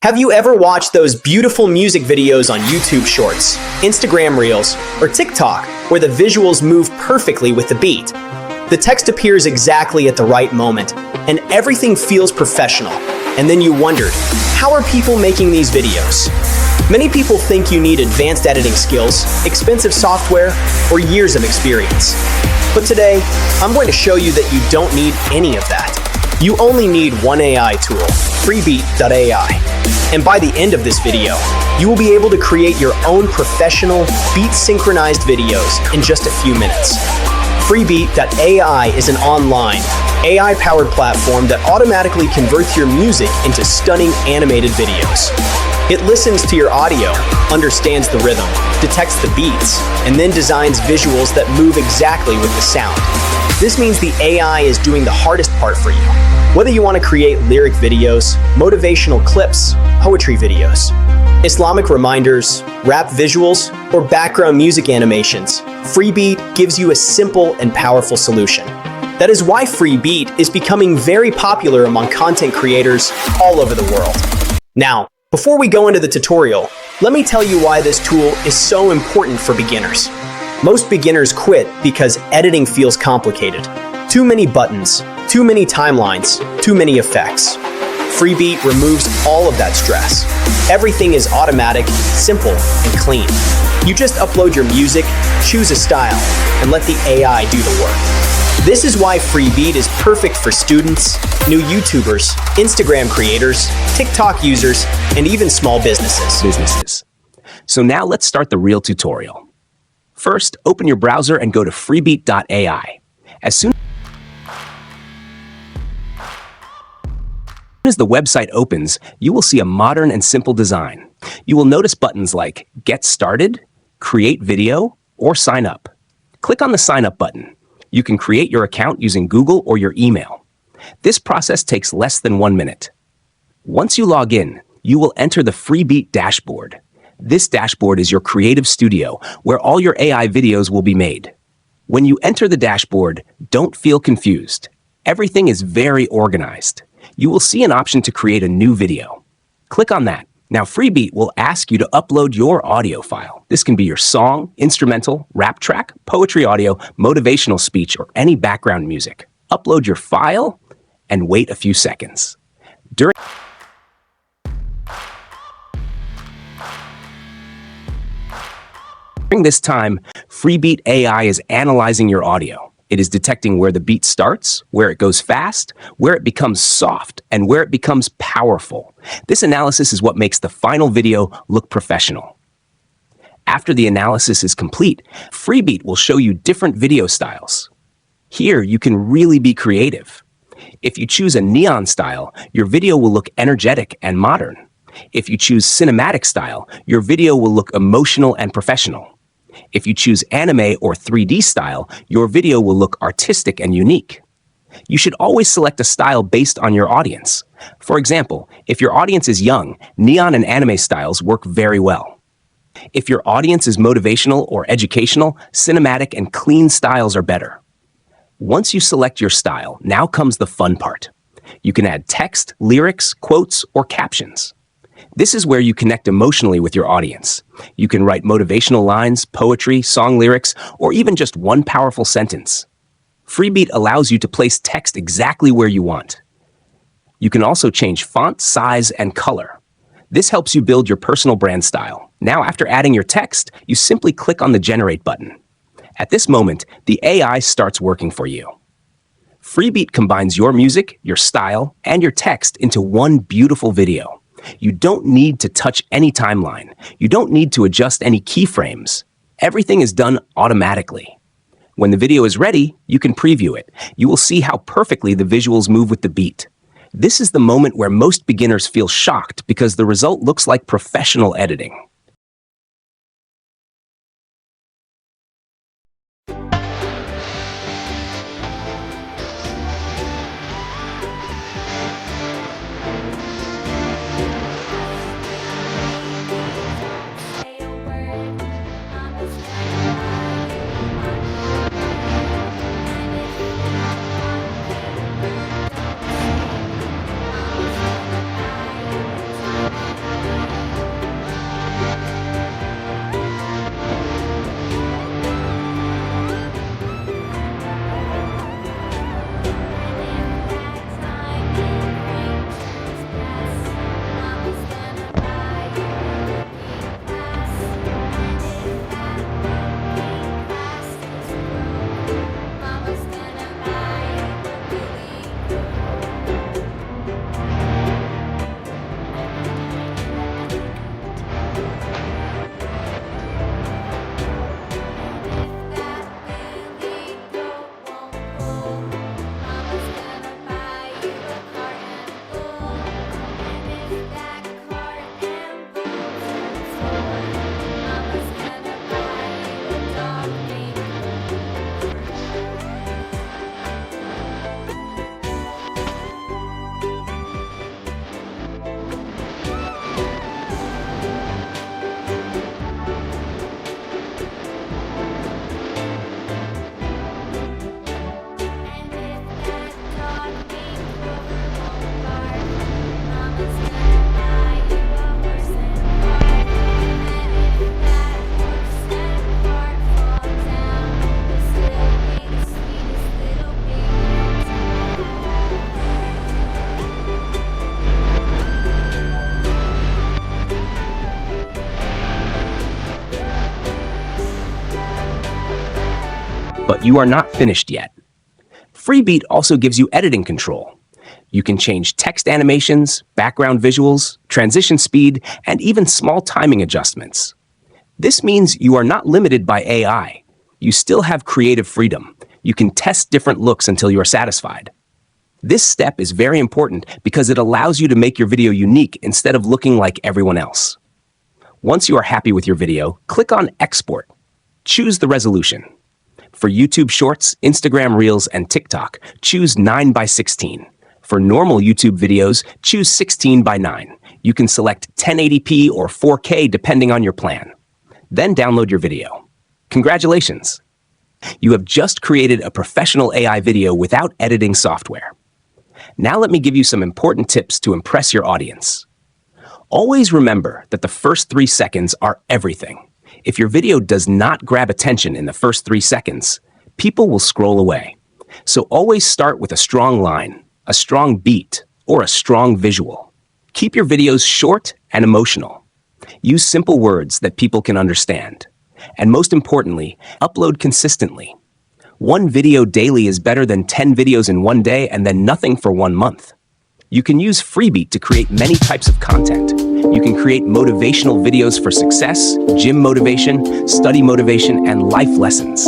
Have you ever watched those beautiful music videos on YouTube Shorts, Instagram Reels, or TikTok where the visuals move perfectly with the beat? The text appears exactly at the right moment, and everything feels professional. And then you wondered, how are people making these videos? Many people think you need advanced editing skills, expensive software, or years of experience. But today, I'm going to show you that you don't need any of that. You only need one AI tool, freebeat.ai. And by the end of this video, you will be able to create your own professional, beat-synchronized videos in just a few minutes. Freebeat.ai is an online, AI-powered platform that automatically converts your music into stunning animated videos. It listens to your audio, understands the rhythm, detects the beats, and then designs visuals that move exactly with the sound. This means the AI is doing the hardest part for you. Whether you want to create lyric videos, motivational clips, poetry videos, Islamic reminders, rap visuals, or background music animations, Freebeat gives you a simple and powerful solution. That is why Freebeat is becoming very popular among content creators all over the world. Now, before we go into the tutorial, let me tell you why this tool is so important for beginners. Most beginners quit because editing feels complicated. Too many buttons, too many timelines, too many effects. Freebeat removes all of that stress. Everything is automatic, simple, and clean. You just upload your music, choose a style, and let the AI do the work. This is why Freebeat is perfect for students, new YouTubers, Instagram creators, TikTok users, and even small businesses. So now let's start the real tutorial. First, open your browser and go to freebeat.ai. As soon as the website opens, you will see a modern and simple design. You will notice buttons like Get Started, Create Video, or Sign Up. Click on the Sign Up button. You can create your account using Google or your email. This process takes less than 1 minute. Once you log in, you will enter the Freebeat dashboard. This dashboard is your creative studio where all your AI videos will be made. When you enter the dashboard, don't feel confused. Everything is very organized. You will see an option to create a new video. Click on that. Now Freebeat will ask you to upload your audio file. This can be your song, instrumental, rap track, poetry audio, motivational speech, or any background music. Upload your file and wait a few seconds. During this time, Freebeat AI is analyzing your audio. It is detecting where the beat starts, where it goes fast, where it becomes soft, and where it becomes powerful. This analysis is what makes the final video look professional. After the analysis is complete, Freebeat will show you different video styles. Here, you can really be creative. If you choose a neon style, your video will look energetic and modern. If you choose cinematic style, your video will look emotional and professional. If you choose anime or 3D style, your video will look artistic and unique. You should always select a style based on your audience. For example, if your audience is young, neon and anime styles work very well. If your audience is motivational or educational, cinematic and clean styles are better. Once you select your style, now comes the fun part. You can add text, lyrics, quotes, or captions. This is where you connect emotionally with your audience. You can write motivational lines, poetry, song lyrics, or even just one powerful sentence. Freebeat allows you to place text exactly where you want. You can also change font, size, and color. This helps you build your personal brand style. Now, after adding your text, you simply click on the Generate button. At this moment, the AI starts working for you. Freebeat combines your music, your style, and your text into one beautiful video. You don't need to touch any timeline. You don't need to adjust any keyframes. Everything is done automatically. When the video is ready, you can preview it. You will see how perfectly the visuals move with the beat. This is the moment where most beginners feel shocked because the result looks like professional editing. But you are not finished yet. Freebeat also gives you editing control. You can change text animations, background visuals, transition speed, and even small timing adjustments. This means you are not limited by AI. You still have creative freedom. You can test different looks until you are satisfied. This step is very important because it allows you to make your video unique instead of looking like everyone else. Once you are happy with your video, click on Export. Choose the resolution. For YouTube Shorts, Instagram Reels, and TikTok, choose 9:16. For normal YouTube videos, choose 16:9. You can select 1080p or 4K depending on your plan. Then download your video. Congratulations! You have just created a professional AI video without editing software. Now let me give you some important tips to impress your audience. Always remember that the first 3 seconds are everything. If your video does not grab attention in the first 3 seconds, people will scroll away. So always start with a strong line, a strong beat, or a strong visual. Keep your videos short and emotional. Use simple words that people can understand. And most importantly, upload consistently. 1 video daily is better than 10 videos in 1 day and then nothing for 1 month. You can use Freebeat to create many types of content. You can create motivational videos for success, gym motivation, study motivation, and life lessons.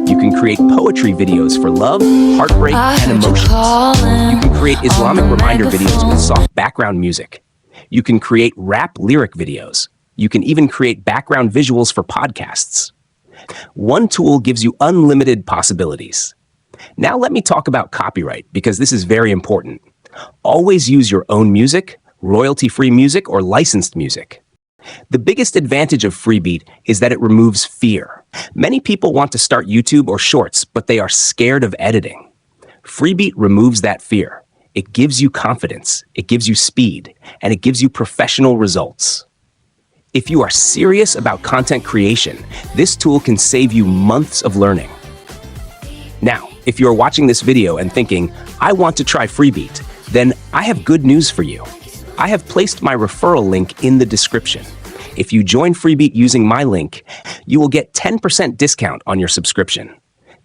You can create poetry videos for love, heartbreak, and emotions. You can create Islamic reminder videos with soft background music. You can create rap lyric videos. You can even create background visuals for podcasts. One tool gives you unlimited possibilities. Now let me talk about copyright, because this is very important. Always use your own music, royalty-free music, or licensed music. The biggest advantage of Freebeat is that it removes fear. Many people want to start YouTube or Shorts, but they are scared of editing. Freebeat removes that fear. It gives you confidence, it gives you speed, and it gives you professional results. If you are serious about content creation, this tool can save you months of learning. Now, if you are watching this video and thinking, I want to try Freebeat, then I have good news for you. I have placed my referral link in the description. If you join Freebeat using my link, you will get 10% discount on your subscription.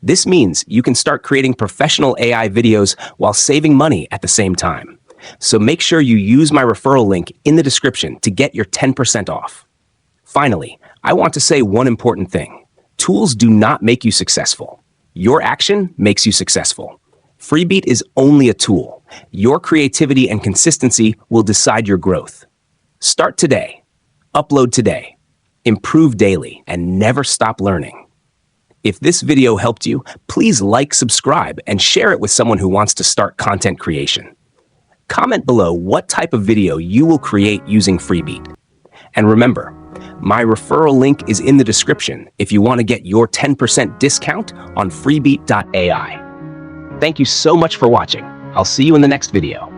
This means you can start creating professional AI videos while saving money at the same time. So make sure you use my referral link in the description to get your 10% off. Finally, I want to say one important thing. Tools do not make you successful. Your action makes you successful. Freebeat is only a tool. Your creativity and consistency will decide your growth. Start today. Upload today. Improve daily, and never stop learning. If this video helped you, please like, subscribe, and share it with someone who wants to start content creation. Comment below what type of video you will create using Freebeat. And remember, my referral link is in the description if you want to get your 10% discount on freebeat.ai. Thank you so much for watching. I'll see you in the next video.